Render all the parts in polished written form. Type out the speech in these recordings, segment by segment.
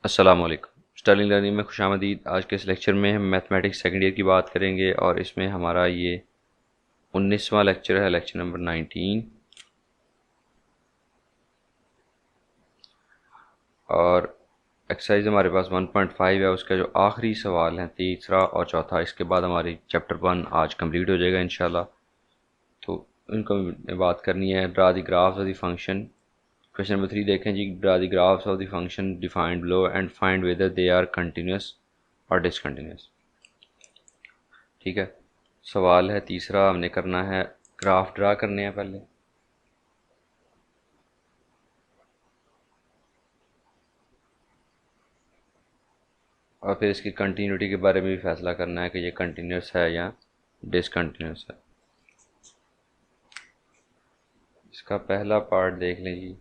अस्सलाम वालेकुम। Stirling learning में खुशामदीद। आज के इस लेक्चर में हम मैथमेटिक्स सेकेंड ईयर की बात करेंगे और इसमें हमारा ये 19वां लेक्चर है, लेक्चर नंबर 19। और एक्सरसाइज हमारे पास 1.5 है, उसका जो आखिरी सवाल है तीसरा और चौथा, इसके बाद हमारी चैप्टर 1 आज कंप्लीट हो जाएगा इंशाल्लाह। तो इनको बात करनी है। Draw the graphs of the function. Question number 3 देखें जी। Draw the graphs of the function defined below and find whether they are continuous और डिसकंटिन्यूस। ठीक है, सवाल है तीसरा, हमने करना है ग्राफ ड्रा करने हैं पहले। और फिर इसकी कंटिन्यूटी के बारे में भी फैसला करना है कि ये कंटिन्यूस है या डिसकंटिन्यूस है। इसका पहला पार्ट देख लें जी।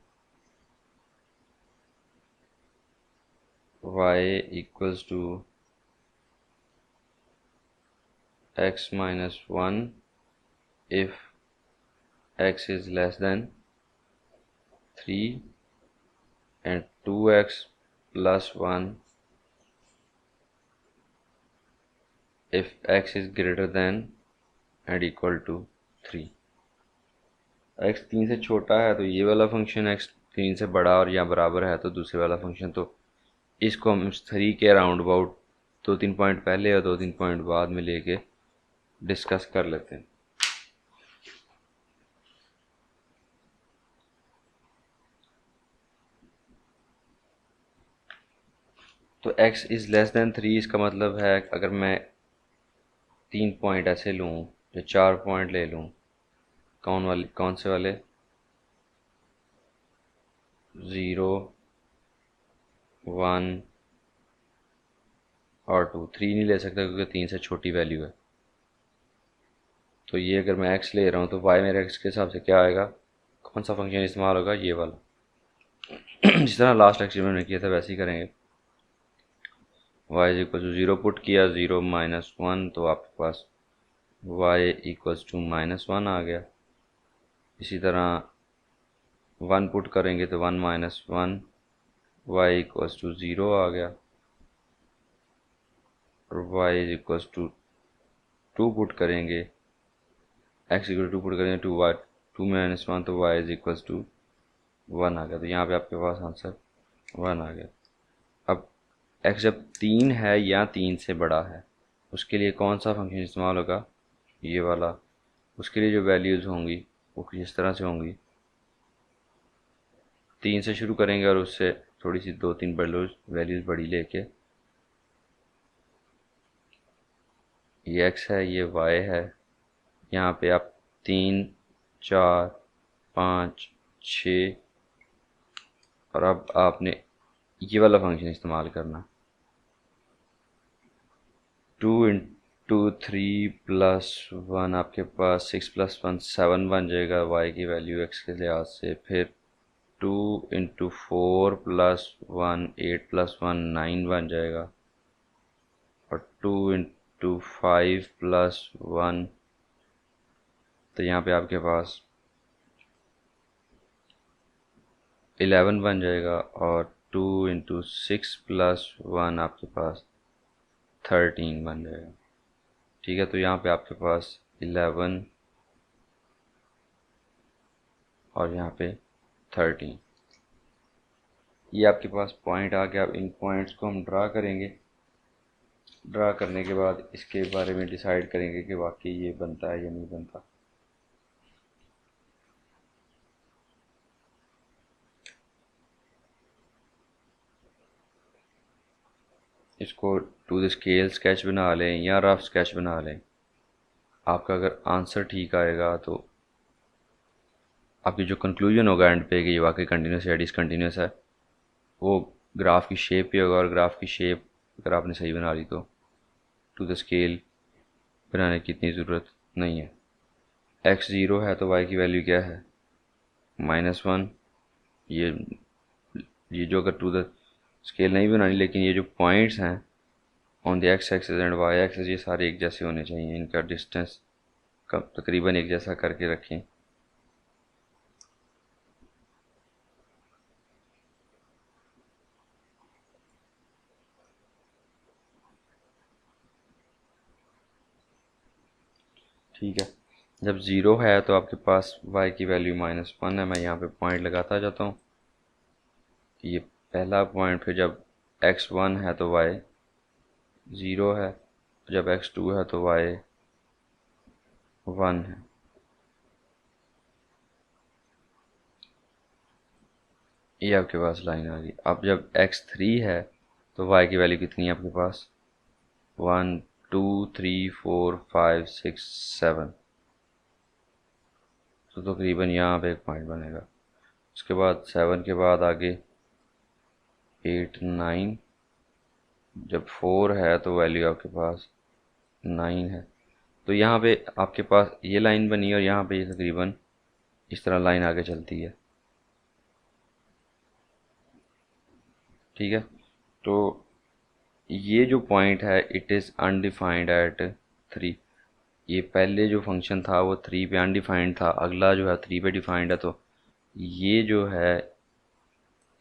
y equals to x minus 1 if x is less than 3 and 2x plus 1 if x is greater than and equal to 3। x 3 से छोटा है तो ये वाला फंक्शन, x 3 से बड़ा और या बराबर है तो दूसरे वाला फंक्शन। तो इसको हम 3 के अराउंड अबाउट 2-3 पॉइंट पहले और 2-3 पॉइंट बाद में लेके डिस्कस कर लेते हैं। तो x इज़ लेस देन 3, इसका मतलब है अगर मैं 3 पॉइंट ऐसे लूँ या 4 पॉइंट ले लूँ, कौन से वाले, 0, 1 और 2। 3 नहीं ले सकता क्योंकि 3 से छोटी वैल्यू है। तो ये अगर मैं x ले रहा हूँ तो y मेरे x के हिसाब से क्या आएगा, कौन सा फंक्शन इस्तेमाल होगा, ये वाला। जिस तरह लास्ट लेक्चर में हमने किया था वैसे ही करेंगे। y is equal to 0 put किया, 0 माइनस 1, तो आपके पास y इक्वल्स टू माइनस 1 आ गया। इसी तरह 1 पुट करेंगे तो 1 माइनस 1, y इक्वल्स टू 0 आ गया। और y is equals to 2 put करेंगे, x इक्वल टू 2 पुट करेंगे, 2 माइनस 1 तो y इज इक्वल्स टू 1 आ गया। तो यहाँ पे आपके पास आंसर 1 आ गया। अब x जब 3 है या 3 से बड़ा है, उसके लिए कौन सा फंक्शन इस्तेमाल होगा, ये वाला। उसके लिए जो वैल्यूज़ होंगी वो कुछ इस तरह से होंगी। 3 से शुरू करेंगे और उससे थोड़ी सी 2-3 वैल्यूज़ बड़ी लेके, ये x है, ये y है। यहाँ पे आप 3, 4, 5, 6 और अब आपने ये वाला फंक्शन इस्तेमाल करना। 2 × 3 प्लस 1, आपके पास 6 प्लस 1 7 बन जाएगा y की वैल्यू x के लिहाज से। फिर 2 × 4 प्लस 1 8 प्लस 1 9 बन जाएगा। और 2 × 5 प्लस 1, तो यहाँ पे आपके पास 11 बन जाएगा। और 2 × 6 प्लस 1 आपके पास 13 बन जाएगा। ठीक है, तो यहाँ पे आपके पास 11 और यहाँ पे 13, ये आपके पास पॉइंट आ गया। अब इन पॉइंट्स को हम ड्रा करेंगे। ड्रा करने के बाद इसके बारे में डिसाइड करेंगे कि वाकई ये बनता है या नहीं बनता। इसको टू द स्केल स्केच बना लें या रफ स्केच बना लें। आपका अगर आंसर ठीक आएगा तो आपकी जो कंक्लूजन होगा एंड पे कि ये वाकई कंटिन्यूस या डिसकंटिन्यूस है, वो ग्राफ की शेप ही होगा। और ग्राफ की शेप अगर आपने सही बना ली तो टू द स्केल बनाने की इतनी ज़रूरत नहीं है। x 0 है तो y की वैल्यू क्या है, -1। ये जो अगर टू द स्केल नहीं बनानी, लेकिन ये जो पॉइंट्स हैं on the x axis and y axis, ये सारे एक जैसे होने चाहिए। इनका डिस्टेंस कब तकरीबन एक जैसा करके रखें। ठीक है। जब ज़ीरो है तो आपके पास y की वैल्यू -1 है। मैं यहाँ पे पॉइंट लगाता जाता हूँ। ये पहला पॉइंट, फिर जब x1 है तो y ज़ीरो है, जब x2 है तो y 1 है। ये आपके पास लाइन आ गई। अब जब x3 है तो y की वैल्यू कितनी है आपके पास? 1 2 3 4 5 6 7। तो तकरीबन यहाँ पे एक पॉइंट बनेगा। उसके बाद 7 के बाद आगे 8 9। जब 4 है तो वैल्यू आपके पास 9 है। तो यहाँ पे आपके पास ये लाइन बनी और यहाँ पे ये तकरीबन इस तरह लाइन आगे चलती है। ठीक है। तो ये जो पॉइंट है इट इज़ अनडिफाइंड एट 3। ये पहले जो फंक्शन था वो 3 पे अनडिफाइंड था, अगला जो है 3 पे डिफाइंड है। तो ये जो है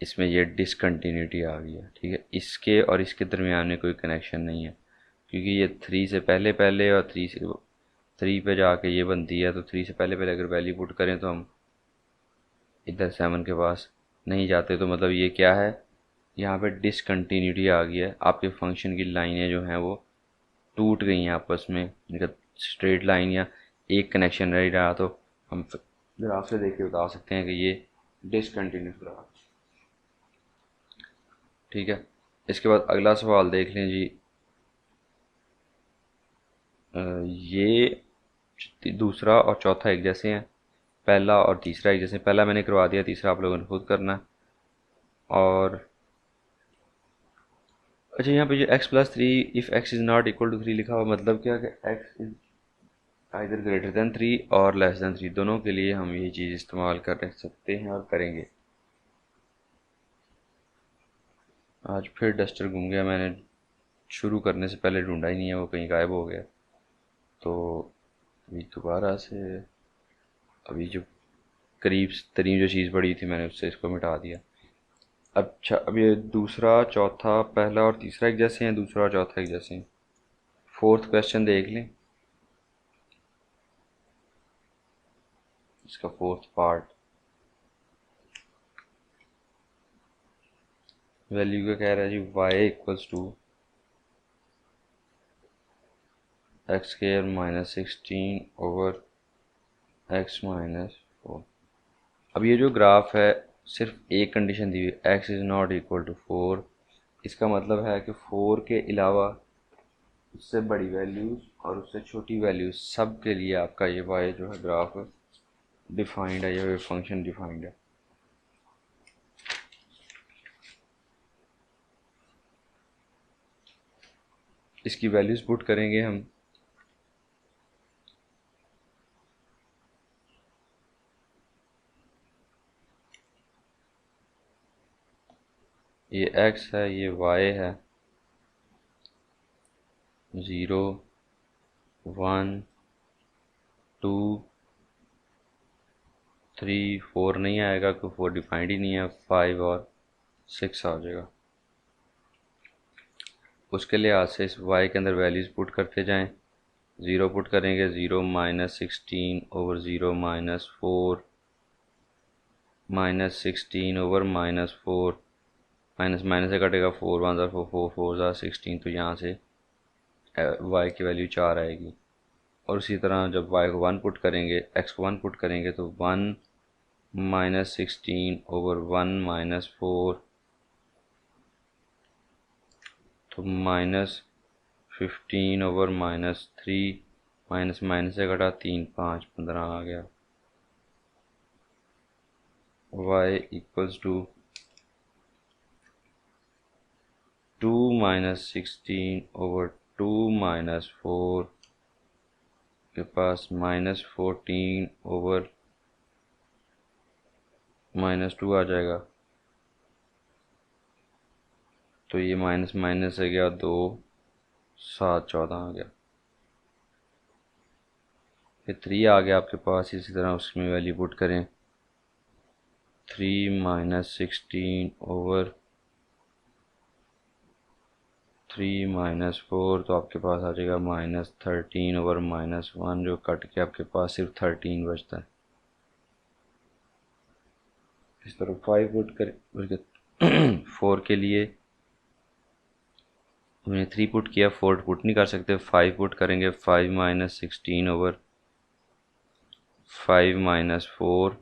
इसमें ये डिसकंटिन्यूटी आ गई है। ठीक है। इसके और इसके दरमियान में कोई कनेक्शन नहीं है, क्योंकि ये 3 से पहले पहले और 3 पे जाके ये बनती है। तो 3 से पहले पहले अगर वैल्यू पुट करें तो हम इधर 7 के पास नहीं जाते। तो मतलब ये क्या है, यहाँ पे डिसकंटिन्यूटी आ गई है। आपके फंक्शन की लाइनें जो हैं वो टूट गई हैं आपस में, इनका स्ट्रेट लाइन या एक कनेक्शन नहीं रहा। तो हम ग्राफ से देख के बता सकते हैं कि ये डिसकंटिन्यूस ग्राफ। ठीक है। इसके बाद अगला सवाल देख लें जी। ये दूसरा और चौथा एक जैसे हैं, पहला और तीसरा एक जैसे। पहला मैंने करवा दिया, तीसरा आप लोगों ने खुद करना है। और अच्छा, यहाँ पे जो x+3 if x is not equal to 3 लिखा हुआ, मतलब क्या कि x is either greater than 3 और लेस देन 3, दोनों के लिए हम ये चीज़ इस्तेमाल कर सकते हैं और करेंगे। आज फिर डस्टर घूम गया, मैंने शुरू करने से पहले ढूंढा ही नहीं है, वो कहीं गायब हो गया। तो अभी दोबारा से, अभी जो करीब तरीन जो चीज़ पड़ी थी मैंने उससे इसको मिटा दिया। अच्छा, अब ये दूसरा चौथा, पहला और तीसरा एक जैसे हैं, दूसरा और चौथा एक जैसे हैं। फोर्थ क्वेश्चन देख लें, इसका फोर्थ पार्ट। वैल्यू का कह रहा है जी y equals to x² - 16 over x-4। अब ये जो ग्राफ है, सिर्फ एक कंडीशन दी हुई, x is not equal to 4। इसका मतलब है कि 4 के अलावा उससे बड़ी वैल्यूज़ और उससे छोटी वैल्यूज़ सब के लिए आपका ये y जो है ग्राफ डिफाइंड है, ये फंक्शन डिफाइंड है। इसकी वैल्यूज़ पुट करेंगे हम। ये x है, ये y है। 0 1 2 3 4 नहीं आएगा, क्योंकि 4 डिफाइंड ही नहीं है। 5 और 6 आ जाएगा। उसके लिहाज से इस y के अंदर वैल्यूज़ पुट करते जाएं। 0 पुट करेंगे, 0 -16 ओवर 0 -4 -16 ओवर -4, माइनस माइनस से कटेगा, 4 1 ज़ा 4 4 4 ज़ा 16। तो यहाँ से y की वैल्यू 4 आएगी। और उसी तरह जब y को 1 पुट करेंगे, x को 1 पुट करेंगे तो 1 -16 ओवर 1 -4, तो -15 ओवर -3, माइनस माइनस से घटा 3 5 15 आ गया। y इक्वल्स टू 2 -16 ओवर 2 -4 के पास -14 ओवर -2 आ जाएगा। तो ये माइनस माइनस से गया 2 7 14 आ गया। फिर 3 आ गया आपके पास, इसी तरह उसमें वैल्यू पुट करें। 3 -16 ओवर 3 - 4 तो आपके पास आ जाएगा -13/-1, जो कट के आपके पास सिर्फ 13 बचता है। इस तरह 5 पुट कर 4 के लिए हमने 3 पुट किया, 4 पुट नहीं कर सकते, 5 पुट करेंगे। 5 - 16/5 - 4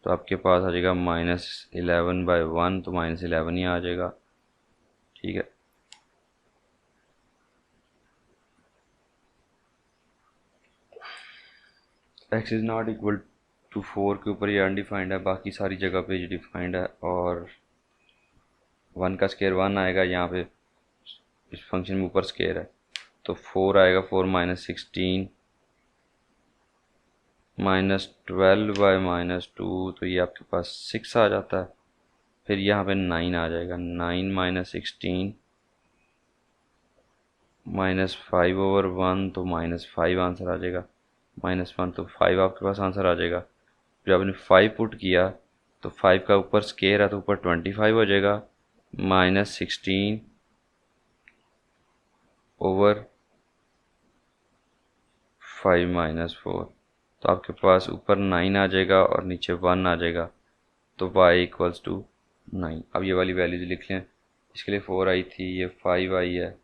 तो आपके पास आ जाएगा -11/1, तो -11 ही आ जाएगा। ठीक है, x is not equal to 4 के ऊपर ये अनडिफाइंड है, बाकी सारी जगह पे ये डिफाइंड है। और 1 का स्केयर 1 आएगा, यहाँ पे इस फंक्शन में ऊपर स्केयर है तो 4 आएगा। 4 - 16 -12/-2 तो ये आपके पास 6 आ जाता है। फिर यहाँ पे 9 आ जाएगा। 9 - 16 -5/1 तो -5 आंसर आ जाएगा। -1 तो 5 आपके पास आंसर आ जाएगा। जब आपने 5 पुट किया तो 5 का ऊपर स्केयर है तो ऊपर 25 हो जाएगा। -16/5 - 4 तो आपके पास ऊपर 9 आ जाएगा और नीचे 1 आ जाएगा, तो y = 9। अब ये वाली वैल्यूज लिख लें। इसके लिए 4 आई थी, ये 5 आई है,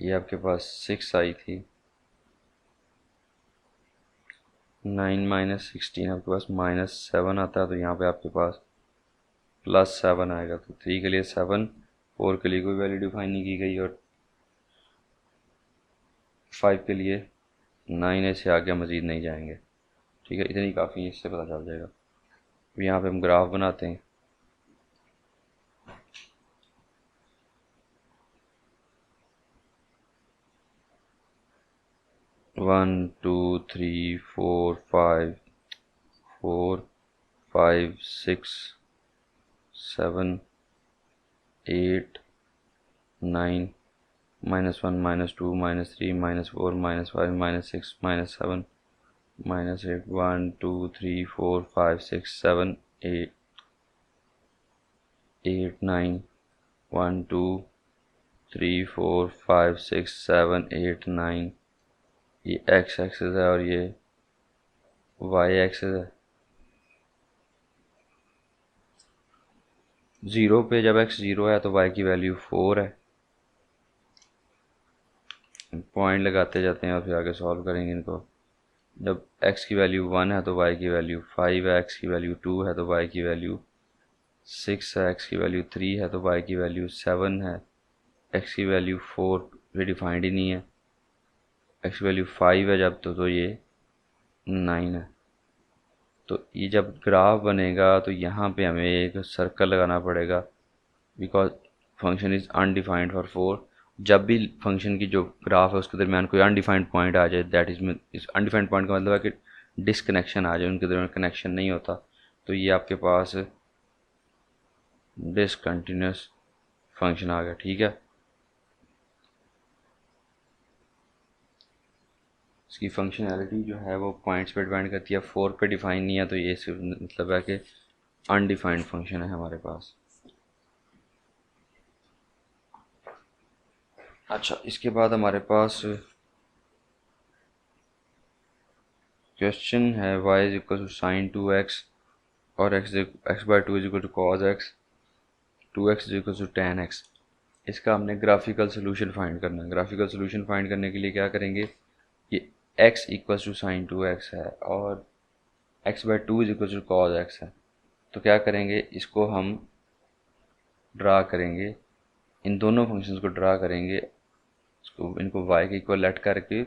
ये आपके पास 6 आई थी। 9 - 16 आपके पास -7 आता है, तो यहाँ पे आपके पास +7 आएगा। तो 3 के लिए 7, 4 के लिए कोई वैल्यू डिफाइन नहीं की गई और 5 के लिए 9 से आगे मज़ीद नहीं जाएंगे। ठीक है, इतनी काफ़ी है, इससे पता चल जाएगा। यहाँ पे हम ग्राफ बनाते हैं। One two three four five 6 7 8 9 -1 -2 -3 -4 -5 -6 -7 -8 1 2 3 4 5 6 7 8 8 9 1 2 3 4 5 6 7 8 9 ये x एक्सिस है और ये y एक्सिस है। 0 पे जब x 0 है तो y की वैल्यू 4 है। पॉइंट लगाते जाते हैं और फिर आगे सॉल्व करेंगे इनको। जब x की वैल्यू 1 है तो y की वैल्यू 5 है, x की वैल्यू 2 है तो y की वैल्यू 6 है, x की वैल्यू 3 है तो y की वैल्यू 7 है, x की वैल्यू 4 ये डिफाइंड ही नहीं है, x की वैल्यू 5 है जब तो ये 9 है। तो ये जब ग्राफ बनेगा तो यहाँ पे हमें एक सर्कल लगाना पड़ेगा, because function is undefined for 4। जब भी फंक्शन की जो ग्राफ है उसके दरमियान कोई अनडिफाइंड पॉइंट आ जाए, दैट इज अनडिफाइंड पॉइंट का मतलब है कि डिसकनेक्शन आ जाए, उनके दरमियान कनेक्शन नहीं होता, तो ये आपके पास डिसकंटिन्यूस फंक्शन आ गया। ठीक है, इसकी फंक्शनैलिटी जो है वो पॉइंट्स पे डिपेंड करती है, 4 पे डिफाइन नहीं है, तो ये सिर्फ मतलब है कि अनडिफाइंड फंक्शन है हमारे पास। अच्छा, इसके बाद हमारे पास क्वेश्चन है y = sin 2x और x/2 = cos x, 2x = tan x। इसका हमने ग्राफिकल सोल्यूशन फाइंड करना है। ग्राफिकल सोल्यूशन फाइंड करने के लिए क्या करेंगे, ये x = sin 2x है और x/2 = cos x है, तो क्या करेंगे, इसको हम ड्रा करेंगे, इन दोनों फंक्शंस को ड्रा करेंगे, इसको इनको y के इक्वल लेट करके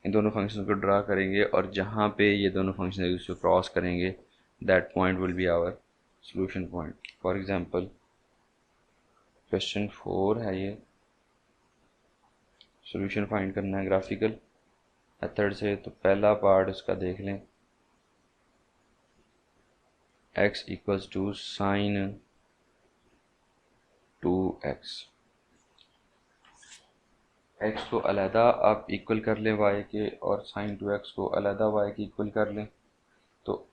इन दोनों फंक्शंस को ड्रा करेंगे और जहाँ पे ये दोनों फंक्शन एक दूसरे को क्रॉस करेंगे, that point will be our solution point. For example question 4 है, ये सोल्यूशन फाइंड करना है ग्राफिकल मेथड से। तो पहला पार्ट इसका देख लें, x = sin 2x। x को अलहदा आप इक्वल कर लें y के और sin 2x को अलहदा y के इक्वल कर लें, तो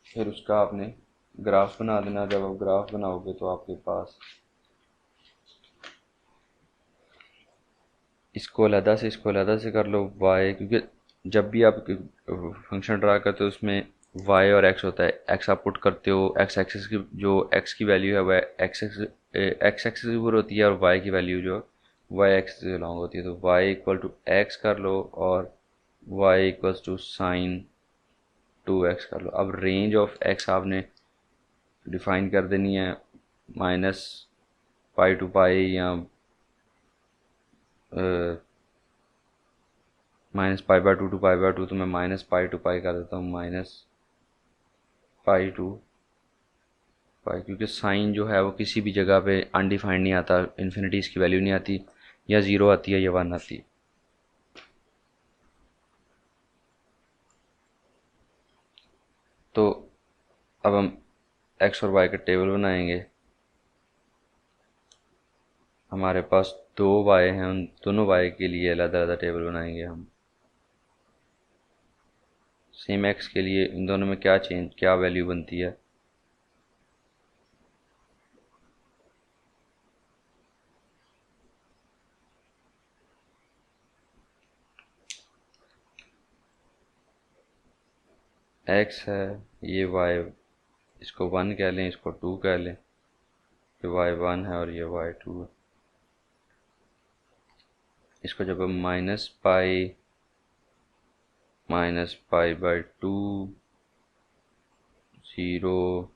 फिर उसका आपने ग्राफ बना देना। जब आप ग्राफ बनाओगे तो आपके पास इसको अलहदा से कर लो y, क्योंकि जब भी आप फंक्शन ड्रा करते हो उसमें y और x होता है। x आप पुट करते हो, x एक्सिस की जो x की वैल्यू है वह x एक्सिस के ऊपर होती है, और y की वैल्यू जो y एक्सिस से लॉन्ग होती है। तो y इक्वल टू x कर लो और y equals to sign 2x कर लो। अब रेंज ऑफ x आपने डिफाइन कर देनी है, माइनस पाई टू पाई या minus pi by two pi by two. तो मैं माइनस पाई टू पाई कर देता हूँ, माइनस पाई टू पाई, क्योंकि साइन जो है वो किसी भी जगह पे अनडिफाइंड नहीं आता, इन्फिनिटी इसकी वैल्यू नहीं आती, या ज़ीरो आती है या वन आती है। तो अब हम एक्स और वाई का टेबल बनाएंगे। हमारे पास दो वाई हैं, उन दोनों वाई के लिए अलग अलग टेबल बनाएंगे हम। सेम एक्स के लिए इन दोनों में क्या वैल्यू बनती है। एक्स है, ये वाई, इसको वन कह लें, इसको टू कह लें। ये वाई वन है और ये वाई टू है। इसको जब हम minus pi by to, zero,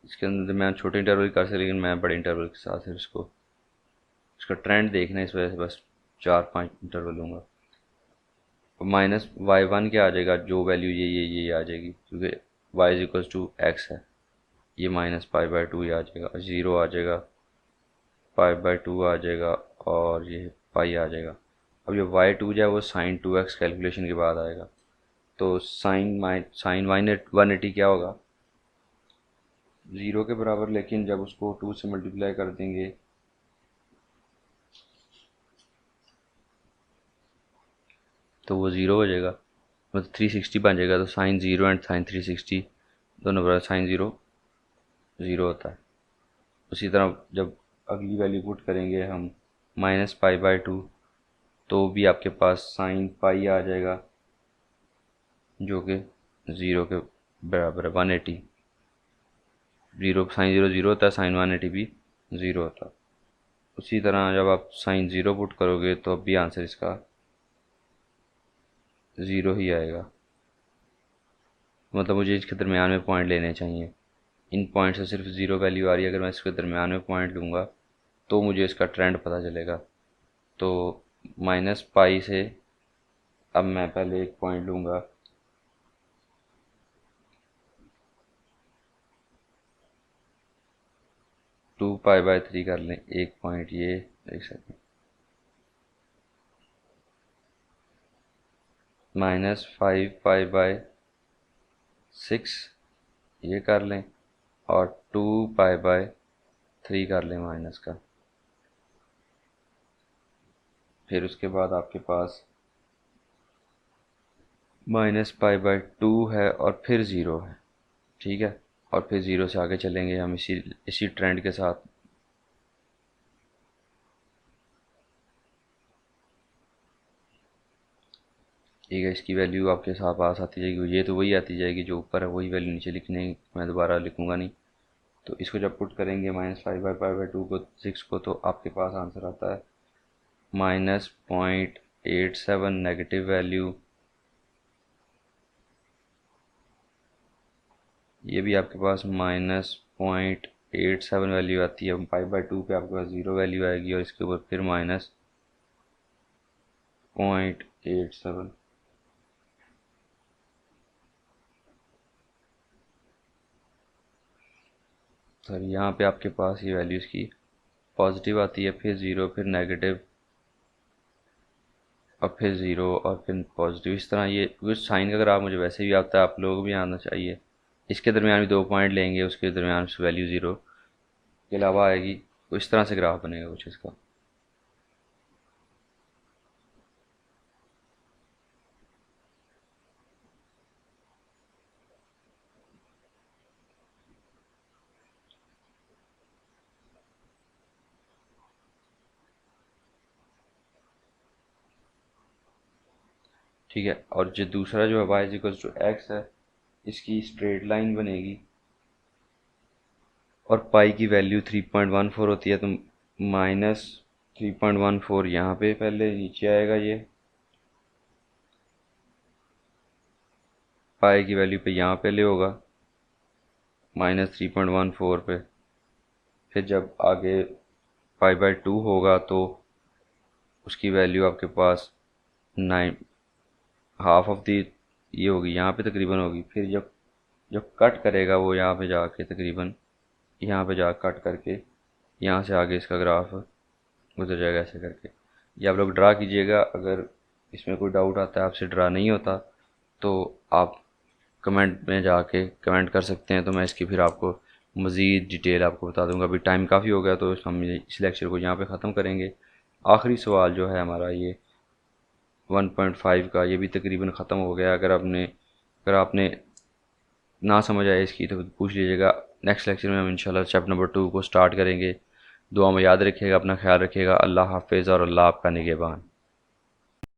इसके अंदर मैं छोटे इंटरवल कर सकता, लेकिन मैं बड़े इंटरवल के साथ फिर इसका ट्रेंड देखना है, इस वजह से बस 4-5 इंटरवल लूँगा। माइनस वाई वन क्या आ जाएगा, जो वैल्यू ये आ जाएगी, क्योंकि y is equals to x है। ये माइनस पाई बाई टू आ जाएगा, ज़ीरो आ जाएगा, पाई बाई टू आ जाएगा, और ये पाई आ जाएगा। अब ये वाई टू जो है वो साइन 2x कैलकुलेशन के बाद आएगा। तो साइन 180 क्या होगा, ज़ीरो के बराबर, लेकिन जब उसको 2 से मल्टीप्लाई कर देंगे तो वो ज़ीरो हो जाएगा, मतलब 360 बन जाएगा। तो साइन ज़ीरो एंड साइन 360 दोनों बराबर, साइन ज़ीरो ज़ीरो होता है। उसी तरह जब अगली वैल्यू पुट करेंगे हम माइनस पाई बाई टू, तो भी आपके पास साइन पाई आ जाएगा, जो कि ज़ीरो के बराबर है, 180। ज़ीरो साइन ज़ीरो ज़ीरो होता है, साइन 180 भी ज़ीरो होता है। उसी तरह जब आप साइन ज़ीरो पुट करोगे तो अब भी आंसर इसका ज़ीरो ही आएगा। मतलब मुझे इसके दरमियान में पॉइंट लेने चाहिए। इन पॉइंट से सिर्फ ज़ीरो वैल्यू आ रही है, अगर मैं इसके दरमियान में पॉइंट लूँगा तो मुझे इसका ट्रेंड पता चलेगा। तो माइनस पाई से अब मैं पहले एक पॉइंट लूँगा, टू पाई बाय थ्री कर लें, एक पॉइंट ये, एक second, minus five pi by six ये कर लें, और टू पाई बाय थ्री कर लें माइनस का। फिर उसके बाद आपके पास माइनस पाई बाय टू है और फिर ज़ीरो है, ठीक है। और फिर ज़ीरो से आगे चलेंगे हम इसी इसी ट्रेंड के साथ। ठीक है, इसकी वैल्यू आपके साथ पास आती जाएगी, ये तो वही आती जाएगी जो ऊपर है, वही वैल्यू नीचे लिखनी है, मैं दोबारा लिखूँगा नहीं। तो इसको जब पुट करेंगे minus five by pi by to को, सिक्स को, तो आपके पास आंसर आता है -0.87 नेगेटिव वैल्यू। ये भी आपके पास -0.87 वैल्यू आती है। फाइव बाई टू पे आपके पास ज़ीरो वैल्यू आएगी, और इसके ऊपर फिर -0.87। सर यहाँ पे आपके पास ये वैल्यूज़ की पॉजिटिव आती है, फिर ज़ीरो, फिर नेगेटिव, और फिर ज़ीरो, और फिर पॉजिटिव। इस तरह ये कुछ साइन का ग्राफ मुझे वैसे भी आता है, आप लोगों को भी आना चाहिए। इसके दरमियान भी दो पॉइंट लेंगे, उसके दरमियान वैल्यू ज़ीरो के अलावा आएगी, तो इस तरह से ग्राफ बनेगा कुछ इसका। ठीक है। और जो दूसरा जो है y is equal to x है, इसकी स्ट्रेट लाइन बनेगी और पाई की वैल्यू 3.14 होती है, तो -3.14 यहाँ पे पहले नीचे आएगा, ये पाई की वैल्यू पे यहाँ पहले होगा -3.14 पे। फिर जब आगे पाई/2 होगा तो उसकी वैल्यू आपके पास 9 हाफ ऑफ दी ये होगी, यहाँ पे तकरीबन होगी। फिर जब जब कट करेगा वो यहाँ पे जाके तकरीबन यहाँ पे जा कट करके यहाँ से आगे इसका ग्राफ गुजर जाएगा ऐसे करके। ये आप लोग ड्रा कीजिएगा। अगर इसमें कोई डाउट आता है, आपसे ड्रा नहीं होता, तो आप कमेंट में जाके कमेंट कर सकते हैं, तो मैं इसकी फिर आपको मज़ीद डिटेल आपको बता दूंगा। अभी टाइम काफ़ी हो गया, तो हम इस लेक्चर को यहाँ पे ख़त्म करेंगे। आखिरी सवाल जो है हमारा ये 1.5 का, ये भी तकरीबन ख़त्म हो गया। अगर आपने ना समझ आए इसकी तो पूछ लीजिएगा। नेक्स्ट लेक्चर में हम इंशाल्लाह चैप्टर नंबर 2 को स्टार्ट करेंगे। दुआ में याद रखिएगा, अपना ख्याल रखिएगा। अल्लाह हाफिज़ और अल्लाह आपका निगहबान।